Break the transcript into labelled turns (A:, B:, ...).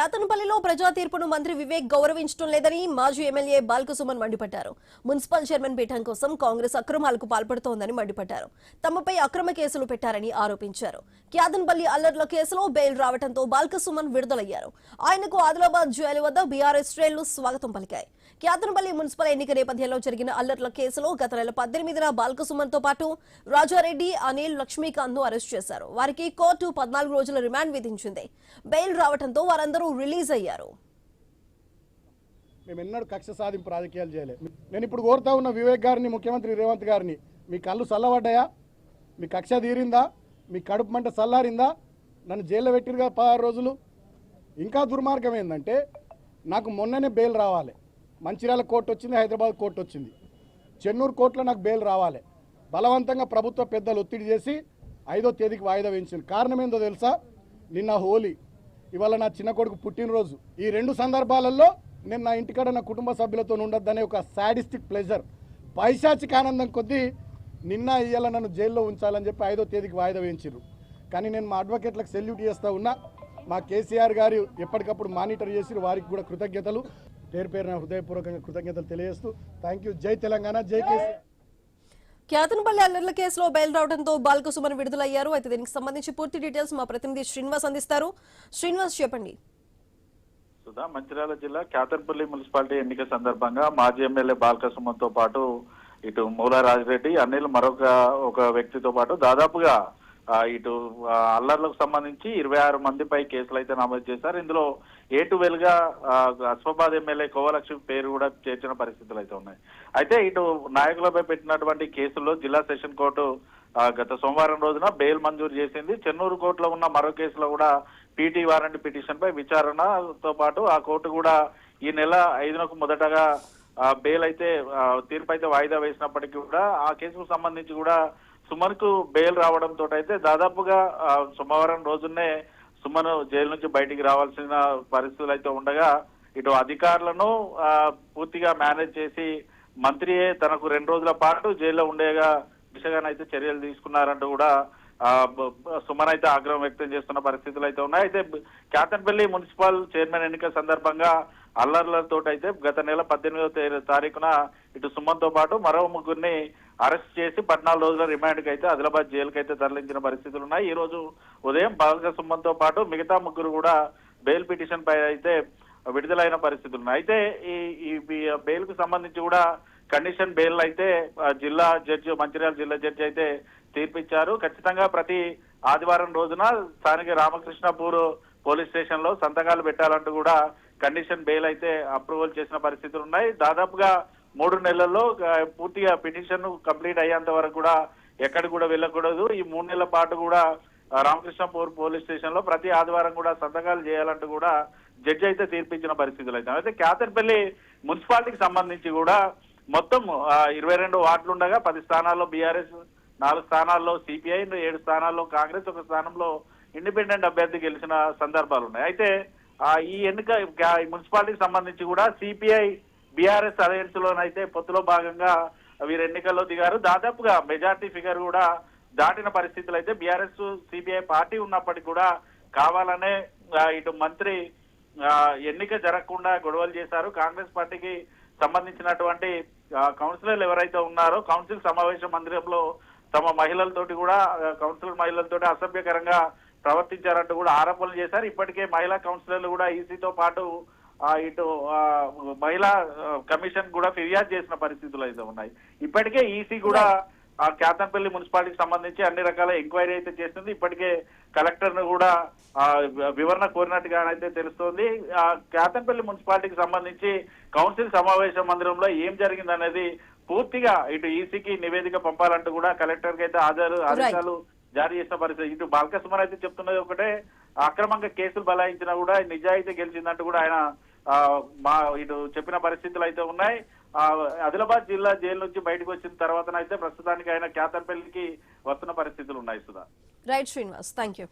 A: యాతనపల్లిలో ప్రజా తీర్పును మంత్రి వివేక్ గౌరవించడం లేదని మాజీ ఎమ్మెల్యే బాల్కసుమన్ మండిపడ్డారు. మున్సిపల్ చైర్మన్ పీఠం కోసం కాంగ్రెస్ అక్రమాలకు పాల్పడుతోందని మండిపడ్డారు. తమపై అక్రమ కేసులు పెట్టారని ఆరోపించారు. యాతనపల్లి అల్లర్ల కేసులో బెయిల్ రావడంతో బాల్కసుమన్ విడుదలయ్యారు. ఆయనకు ఆదిలాబాద్ జైలు వద్ద బీఆర్ఎస్ శ్రేణులు స్వాగతం పలికాయి. యాతనపల్లి మున్సిపల్ ఎన్నిక నేపథ్యంలో జరిగిన అల్లర్ల కేసులో గత నెల 18న బాల్కసుమన్ తో పాటు రాజారెడ్డి, అనిల్, లక్ష్మీకాంత్ ను అరెస్ట్ చేశారు. వారికి కోర్టు 14 రోజుల రిమాండ్ విధించింది. బెయిల్ రావడంతో వారందరూ రిలీజ్ అయ్యారు.
B: మేము ఎన్నడూ కక్ష సాధింపు రాజకీయాలు చేయలేదు. నేను ఇప్పుడు కోరుతా ఉన్న వివేక్ గారిని, ముఖ్యమంత్రి రేవంత్ గారిని, మీ కళ్ళు చల్లబడ్డాయా? మీ కక్ష తీరిందా? మీ కడుపు మంట చల్లారిందా? నన్ను జైల్లో పెట్టిరుగా 16 రోజులు. ఇంకా దుర్మార్గం ఏంటంటే నాకు మొన్ననే బెయిల్ రావాలి. మంచిర్యాల కోర్టు వచ్చింది, హైదరాబాద్ కోర్టు వచ్చింది, చెన్నూరు కోర్టులో నాకు బెయిల్ రావాలి. బలవంతంగా ప్రభుత్వ పెద్దలు ఒత్తిడి చేసి 5వ తేదీకి వాయిదా వేయించింది. కారణం ఏందో తెలుసా? నిన్న హోలీ, ఇవాళ నా చిన్న కొడుకు పుట్టినరోజు. ఈ 2 సందర్భాలలో నేను నా ఇంటికాడ నా కుటుంబ సభ్యులతో ఉండొద్దనే ఒక సాడిస్టిక్ ప్లెజర్, పైశాచిక ఆనందం కొద్దీ నిన్న ఇవాళ నన్ను జైల్లో ఉంచాలని చెప్పి 5వ తేదీకి వాయిదా వేయించారు. కానీ నేను మా అడ్వకేట్లకు సెల్యూట్ చేస్తూ ఉన్నా. మా కేసీఆర్ గారు ఎప్పటికప్పుడు మానిటర్ చేసి వారికి కూడా కృతజ్ఞతలు, పేరు పేరున హృదయపూర్వకంగా కృతజ్ఞతలు తెలియజేస్తూ థ్యాంక్ యూ. జై తెలంగాణ, జై కేసీఆర్.
A: యాతనపల్లి అల్లర్ల కేసులో బెయిల్ రావడంతో బాల్కసుమన్ విడుదలయ్యారు. అయితే దీనికి సంబంధించి పూర్తి డీటెయిల్స్ మా ప్రతినిధి శ్రీనివాస్ అందిస్తారు. శ్రీనివాస్, చెప్పండి.
C: సుధా, మంచిర్యాల జిల్లా యాతనపల్లి మున్సిపాలిటీ ఎన్నిక సందర్భంగా మాజీ ఎమ్మెల్యే బాల్కసుమన్ తో పాటు ఇటు మూల రాజిరెడ్డి, అనిల్, మరొక వ్యక్తితో పాటు దాదాపుగా ఇటు అల్లర్లకు సంబంధించి 26 మందిపై కేసులు అయితే నమోదు చేశారు. ఇందులో ఏటువెలుగా అస్మాబాద్ ఎమ్మెల్యే కోవలక్ష్మి పేరు కూడా చేర్చిన పరిస్థితులు అయితే ఉన్నాయి. అయితే ఇటు నాయకులపై పెట్టినటువంటి కేసుల్లో జిల్లా సెషన్ కోర్టు గత సోమవారం రోజున బెయిల్ మంజూరు చేసింది. చెన్నూరు కోర్టులో ఉన్న మరో కేసులో కూడా పీటీ వారెంట్ పిటిషన్ పై విచారణతో పాటు ఆ కోర్టు కూడా ఈ నెల 5కు మొదటగా బెయిల్ అయితే తీర్పు అయితే వాయిదా వేసినప్పటికీ కూడా ఆ కేసుకు సంబంధించి కూడా సుమన్ కు బెయిల్ రావడంతో అయితే దాదాపుగా సోమవారం రోజునే సుమన్ జైలు నుంచి బయటికి రావాల్సిన పరిస్థితులు అయితే ఉండగా ఇటు అధికారులను పూర్తిగా మేనేజ్ చేసి మంత్రియే తనకు 2 రోజుల పాటు జైల్లో ఉండేగా దిశగానైతే చర్యలు తీసుకున్నారంటూ కూడా సుమన్ అయితే ఆగ్రహం వ్యక్తం చేస్తున్న పరిస్థితులు అయితే ఉన్నాయి. అయితే యాతనపల్లి మున్సిపల్ చైర్మన్ ఎన్నిక సందర్భంగా అల్లర్లతో అయితే గత నెల 18వ తారీఖున ఇటు సుమన్ తో పాటు మరో 3గురిని అరెస్ట్ చేసి 14 రోజుల రిమాండ్ కి అయితే ఆదిలాబాద్ జైలుకి అయితే తరలించిన పరిస్థితులు ఉన్నాయి. ఈ రోజు ఉదయం బాల్కసుమన్ తో పాటు మిగతా 3 కూడా బెయిల్ పిటిషన్ పై అయితే విడుదలైన పరిస్థితులు ఉన్నాయి. అయితే ఈ బెయిల్ కు సంబంధించి కూడా కండిషన్ బెయిల్ అయితే జిల్లా జడ్జి, మంచిర్యాల జిల్లా జడ్జి అయితే తీర్పిచ్చారు. ఖచ్చితంగా ప్రతి ఆదివారం రోజున స్థానిక రామకృష్ణపూర్ పోలీస్ స్టేషన్ లో సంతకాలు పెట్టాలంటూ కూడా కండిషన్ బెయిల్ అయితే అప్రూవల్ చేసిన పరిస్థితులు ఉన్నాయి. దాదాపుగా 3 నెలల్లో పూర్తిగా పిటిషన్ కంప్లీట్ అయ్యేంత వరకు కూడా ఎక్కడికి కూడా వెళ్ళకూడదు. ఈ 3 నెలల పాటు కూడా రామకృష్ణపూర్ పోలీస్ స్టేషన్ లో ప్రతి ఆదివారం కూడా సంతకాలు చేయాలంటూ కూడా జడ్జి అయితే తీర్పించిన పరిస్థితులు అయితే. అయితే యాతనపల్లి మున్సిపాలిటీకి సంబంధించి కూడా మొత్తం 22 వార్డులు ఉండగా 10 స్థానాల్లో బీఆర్ఎస్, 4 స్థానాల్లో సిపిఐ, 7 స్థానాల్లో కాంగ్రెస్, 1 స్థానంలో ఇండిపెండెంట్ అభ్యర్థి గెలిచిన సందర్భాలు ఉన్నాయి. అయితే ఈ ఎన్నిక మున్సిపాలిటీకి సంబంధించి కూడా సిపిఐ బీఆర్ఎస్ అలయన్స్ లోనైతే పొత్తులో భాగంగా వీరు ఎన్నికల్లో దిగారు. దాదాపుగా మెజార్టీ ఫిగర్ కూడా దాటిన పరిస్థితులు అయితే బీఆర్ఎస్, సిపిఐ పార్టీ ఉన్నప్పటికీ కూడా కావాలనే ఇటు మంత్రి ఎన్నిక జరగకుండా గొడవలు చేశారు. కాంగ్రెస్ పార్టీకి సంబంధించినటువంటి కౌన్సిలర్లు ఎవరైతే ఉన్నారో కౌన్సిల్ సమావేశ మందిరంలో తమ మహిళలతోటి కూడా కౌన్సిలర్ మహిళలతోటి అసభ్యకరంగా ప్రవర్తించారంటూ కూడా ఆరోపణలు చేశారు. ఇప్పటికే మహిళా కౌన్సిలర్లు కూడా ఈసీతో పాటు ఇటు మహిళా కమిషన్ కూడా ఫిర్యాదు చేసిన పరిస్థితులు అయితే ఉన్నాయి. ఇప్పటికే ఈసీ కూడా యాతనపల్లి మున్సిపాలిటీకి సంబంధించి అన్ని రకాల ఎంక్వైరీ అయితే చేస్తుంది. ఇప్పటికే కలెక్టర్ ను కూడా వివరణ కోరినట్టుగా అయితే తెలుస్తోంది. యాతనపల్లి మున్సిపాలిటీకి సంబంధించి కౌన్సిల్ సమావేశ మందిరంలో ఏం జరిగింది అనేది పూర్తిగా ఇటు ఈసీకి నివేదిక పంపాలంటూ కూడా కలెక్టర్ కి అయితే ఆదేశాలు జారీ చేసిన పరిస్థితి. ఇటు బాల్కసుమన్ అయితే చెప్తున్నది ఒకటే, అక్రమంగా కేసులు బలాయించినా కూడా నిజాయితీ గెలిచిందంటూ కూడా ఆయన ఇటు చెప్పిన పరిస్థితులు అయితే ఉన్నాయి. ఆదిలాబాద్ జిల్లా జైలు నుంచి బయటకు వచ్చిన తర్వాతనైతే ప్రస్తుతానికి ఆయన యాతనపల్లికి వస్తున్న పరిస్థితులు ఉన్నాయి. Sudha.
A: Right Srinivas, thank you.